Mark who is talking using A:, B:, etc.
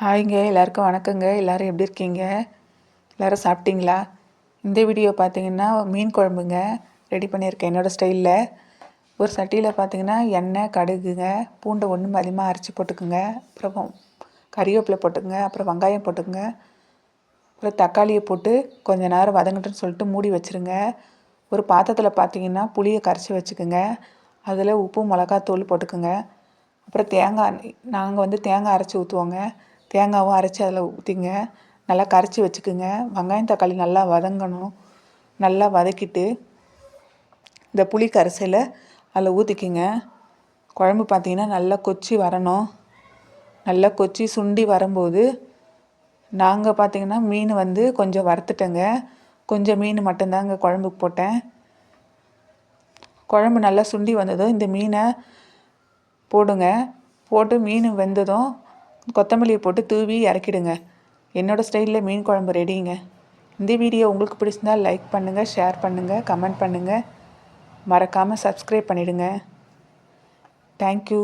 A: ஹாய்ங்க, எல்லாருக்கும் வணக்கங்க. எல்லோரும் எப்படி இருக்கீங்க? எல்லோரும் சாப்பிட்டீங்களா? இந்த வீடியோ பார்த்தீங்கன்னா மீன் குழம்புங்க ரெடி பண்ணியிருக்கேன் என்னோடய ஸ்டைலில். ஒரு சட்டியில் பார்த்தீங்கன்னா எண்ணெய், கடுகுங்க, பூண்டை ஒன்றும் அதிகமாக அரைச்சி போட்டுக்குங்க. அப்புறம் கறிவேப்பிலை போட்டுக்குங்க. அப்புறம் வெங்காயம் போட்டுக்குங்க. அப்புறம் தக்காளியை போட்டு கொஞ்சம் நேரம் வதங்கட்டுன்னு சொல்லிட்டு மூடி வச்சுருங்க. ஒரு பாத்திரத்தில் பார்த்தீங்கன்னா புளியை கரைச்சி வச்சுக்கோங்க. அதில் உப்பு, மிளகாத்தூள் போட்டுக்குங்க. அப்புறம் நாங்கள் தேங்காய் அரைச்சி ஊற்றுவோங்க. தேங்காவும் அரைச்சி அதில் ஊற்றிங்க. நல்லா கரைச்சி வச்சுக்குங்க. வெங்காயம், தக்காளி நல்லா வதங்கணும். நல்லா வதக்கிட்டு இந்த புளி கரைசலை அதில் ஊற்றிக்கிங்க. குழம்பு பார்த்திங்கன்னா நல்லா கொச்சி வரணும். நல்லா கொச்சி சுண்டி வரும்போது நாங்கள் பார்த்திங்கன்னா மீன் கொஞ்சம் வறுத்துட்டேங்க. கொஞ்சம் மீன் மட்டும்தாங்க குழம்புக்கு போட்டேன். குழம்பு நல்லா சுண்டி வந்ததும் இந்த மீனை போடுங்க. போட்டு மீன் வெந்ததும் கொத்தமல்லியை போட்டு தூவி இறக்கிடுங்க. என்னோடய ஸ்டைலில் மீன் குழம்பு ரெடிங்க. இந்த வீடியோ உங்களுக்கு பிடிச்சிருந்தால் லைக் பண்ணுங்கள், ஷேர் பண்ணுங்கள், கமெண்ட் பண்ணுங்கள். மறக்காமல் சப்ஸ்கிரைப் பண்ணிவிடுங்க. தேங்க்யூ.